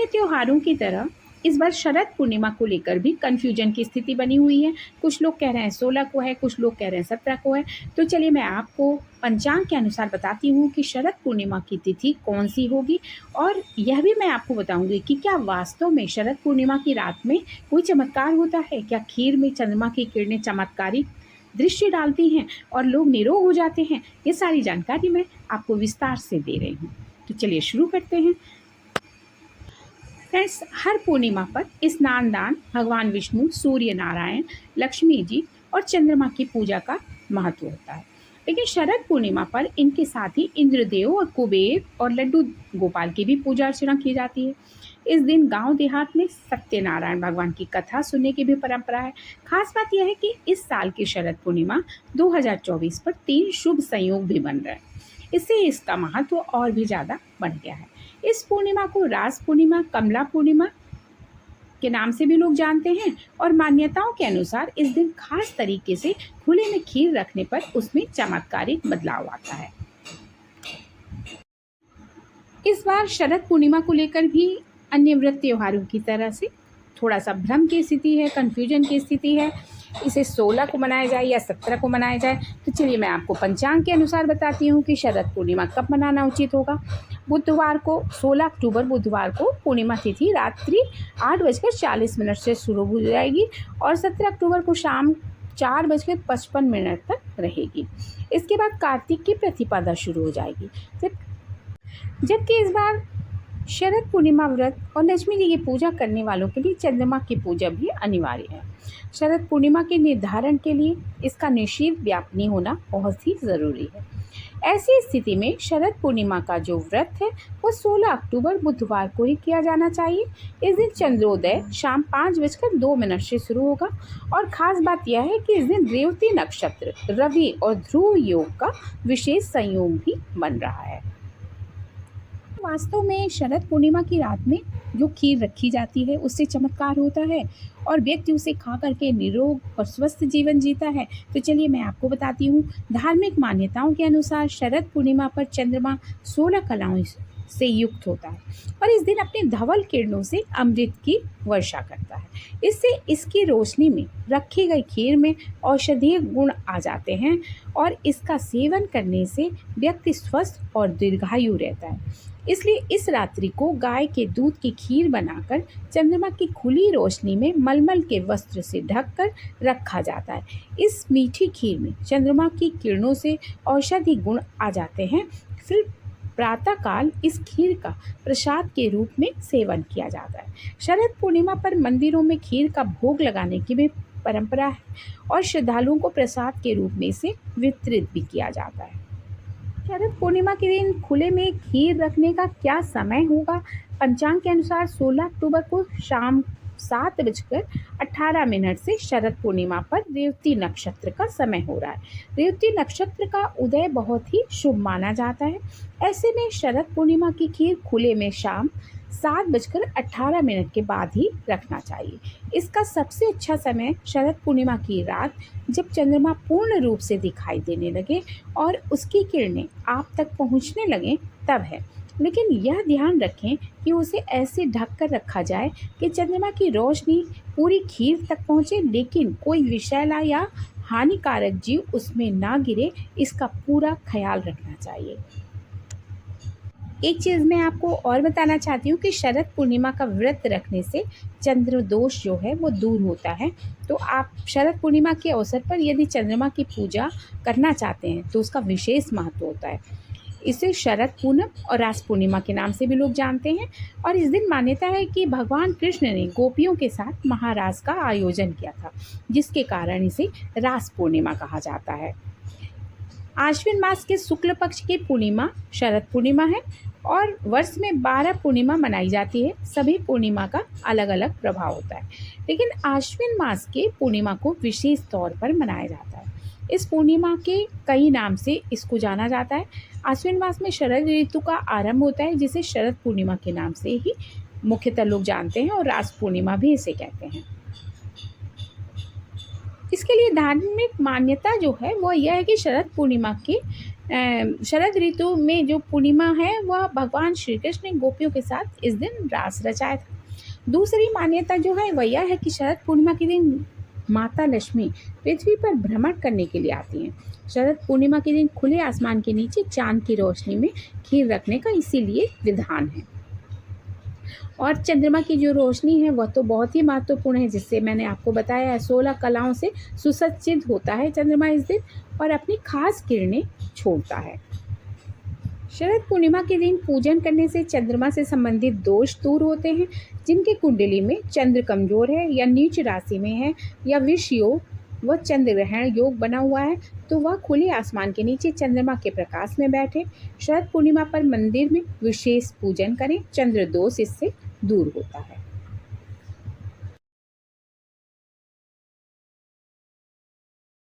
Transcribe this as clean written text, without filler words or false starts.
अन्य त्योहारों की तरह इस बार शरद पूर्णिमा को लेकर भी कन्फ्यूजन की स्थिति बनी हुई है। कुछ लोग कह रहे हैं 16 को है, कुछ लोग कह रहे हैं 17 को है। तो चलिए मैं आपको पंचांग के अनुसार बताती हूँ कि शरद पूर्णिमा की तिथि कौन सी होगी, और यह भी मैं आपको बताऊंगी कि क्या वास्तव में शरद पूर्णिमा की रात में कोई चमत्कार होता है। क्या खीर में चंद्रमा की किरणें चमत्कारी दृश्य डालती हैं और लोग निरोग हो जाते हैं। ये सारी जानकारी मैं आपको विस्तार से दे रही हूँ। तो चलिए शुरू करते हैं। फ्रेंड्स, हर पूर्णिमा पर स्नान दान, भगवान विष्णु, सूर्य नारायण, लक्ष्मी जी और चंद्रमा की पूजा का महत्व होता है। लेकिन शरद पूर्णिमा पर इनके साथ ही इंद्रदेव और कुबेर और लड्डू गोपाल की भी पूजा अर्चना की जाती है। इस दिन गांव देहात में सत्यनारायण भगवान की कथा सुनने की भी परंपरा है। खास बात यह है कि इस साल की शरद पूर्णिमा 2024 पर 3 शुभ संयोग भी बन रहे हैं। इससे इसका महत्व और भी ज़्यादा बढ़ गया है। इस पूर्णिमा को रास पूर्णिमा, कमला पूर्णिमा के नाम से भी लोग जानते हैं, और मान्यताओं के अनुसार इस दिन खास तरीके से खुले में खीर रखने पर उसमें चमत्कारिक बदलाव आता है। इस बार शरद पूर्णिमा को लेकर भी अन्य व्रत त्योहारों की तरह से थोड़ा सा भ्रम की स्थिति है, कन्फ्यूजन की स्थिति है। इसे 16 को मनाया जाए या 17 को मनाया जाए, तो चलिए मैं आपको पंचांग के अनुसार बताती हूँ कि शरद पूर्णिमा कब मनाना उचित होगा। बुधवार को 16 अक्टूबर बुधवार को पूर्णिमा तिथि रात्रि 8:40 से शुरू हो जाएगी और 17 अक्टूबर को शाम 4:55 तक रहेगी। इसके बाद कार्तिक की प्रतिपदा शुरू हो जाएगी। जबकि इस बार शरद पूर्णिमा व्रत और लक्ष्मी जी की पूजा करने वालों के लिए चंद्रमा की पूजा भी अनिवार्य है। शरद पूर्णिमा के निर्धारण के लिए इसका निश्चित व्यापनी होना बहुत ही ज़रूरी है। ऐसी स्थिति में शरद पूर्णिमा का जो व्रत है वो 16 अक्टूबर बुधवार को ही किया जाना चाहिए। इस दिन चंद्रोदय शाम 5:02 से शुरू होगा और ख़ास बात यह है कि इस दिन रेवती नक्षत्र, रवि और ध्रुव योग का विशेष संयोग भी बन रहा है। वास्तव में शरद पूर्णिमा की रात में जो खीर रखी जाती है उससे चमत्कार होता है और व्यक्ति उसे खा करके निरोग और स्वस्थ जीवन जीता है। तो चलिए मैं आपको बताती हूँ। धार्मिक मान्यताओं के अनुसार शरद पूर्णिमा पर चंद्रमा 16 कलाओं से युक्त होता है और इस दिन अपने धवल किरणों से अमृत की वर्षा करता है। इससे इसकी रोशनी में रखी गई खीर में औषधीय गुण आ जाते हैं और इसका सेवन करने से व्यक्ति स्वस्थ और दीर्घायु रहता है। इसलिए इस रात्रि को गाय के दूध की खीर बनाकर चंद्रमा की खुली रोशनी में मलमल के वस्त्र से ढककर रखा जाता है। इस मीठी खीर में चंद्रमा की किरणों से औषधि गुण आ जाते हैं। फिर प्रातःकाल इस खीर का प्रसाद के रूप में सेवन किया जाता है। शरद पूर्णिमा पर मंदिरों में खीर का भोग लगाने की भी परंपरा है और श्रद्धालुओं को प्रसाद के रूप में इसे वितरित भी किया जाता है। शरद पूर्णिमा के दिन खुले में खीर रखने का क्या समय होगा? पंचांग के अनुसार 16 अक्टूबर को शाम 7:18 से शरद पूर्णिमा पर रेवती नक्षत्र का समय हो रहा है। रेवती नक्षत्र का उदय बहुत ही शुभ माना जाता है। ऐसे में शरद पूर्णिमा की खीर खुले में शाम 7:18 के बाद ही रखना चाहिए। इसका सबसे अच्छा समय शरद पूर्णिमा की रात जब चंद्रमा पूर्ण रूप से दिखाई देने लगे और उसकी किरणें आप तक पहुंचने लगें तब है। लेकिन यह ध्यान रखें कि उसे ऐसे ढक कर रखा जाए कि चंद्रमा की रोशनी पूरी खीर तक पहुंचे, लेकिन कोई विषैला या हानिकारक जीव उसमें ना गिरे, इसका पूरा ख्याल रखना चाहिए। एक चीज़ मैं आपको और बताना चाहती हूँ कि शरद पूर्णिमा का व्रत रखने से चंद्र दोष जो है वो दूर होता है। तो आप शरद पूर्णिमा के अवसर पर यदि चंद्रमा की पूजा करना चाहते हैं तो उसका विशेष महत्व होता है। इसे शरद पूनम और रास पूर्णिमा के नाम से भी लोग जानते हैं और इस दिन मान्यता है कि भगवान कृष्ण ने गोपियों के साथ महारास का आयोजन किया था, जिसके कारण इसे रास पूर्णिमा कहा जाता है। आश्विन मास के शुक्ल पक्ष की पूर्णिमा शरद पूर्णिमा है और वर्ष में 12 पूर्णिमा मनाई जाती है। सभी पूर्णिमा का अलग अलग प्रभाव होता है, लेकिन आश्विन मास के पूर्णिमा को विशेष तौर पर मनाया जाता है। इस पूर्णिमा के कई नाम से इसको जाना जाता है। आश्विन मास में शरद ऋतु का आरंभ होता है, जिसे शरद पूर्णिमा के नाम से ही मुख्यतः लोग जानते हैं और रास पूर्णिमा भी इसे कहते हैं। इसके लिए धार्मिक मान्यता जो है वो यह है कि शरद पूर्णिमा के शरद ऋतु में जो पूर्णिमा है वह भगवान श्री कृष्ण ने गोपियों के साथ इस दिन रास रचाया था। दूसरी मान्यता जो है वह यह है कि शरद पूर्णिमा के दिन माता लक्ष्मी पृथ्वी पर भ्रमण करने के लिए आती हैं। शरद पूर्णिमा के दिन खुले आसमान के नीचे चांद की रोशनी में खीर रखने का इसीलिए विधान है। और चंद्रमा की जो रोशनी है वह तो बहुत ही महत्वपूर्ण है, जिससे मैंने आपको बताया है 16 कलाओं से सुसज्जित होता है चंद्रमा इस दिन और अपनी खास किरणें छोड़ता है। शरद पूर्णिमा के दिन पूजन करने से चंद्रमा से संबंधित दोष दूर होते हैं। जिनके कुंडली में चंद्र कमजोर है या नीच राशि में है या विष योग व चंद्र ग्रहण योग बना हुआ है तो वह खुले आसमान के नीचे चंद्रमा के प्रकाश में बैठे। शरद पूर्णिमा पर मंदिर में विशेष पूजन करें, चंद्र दोष इससे दूर होता है।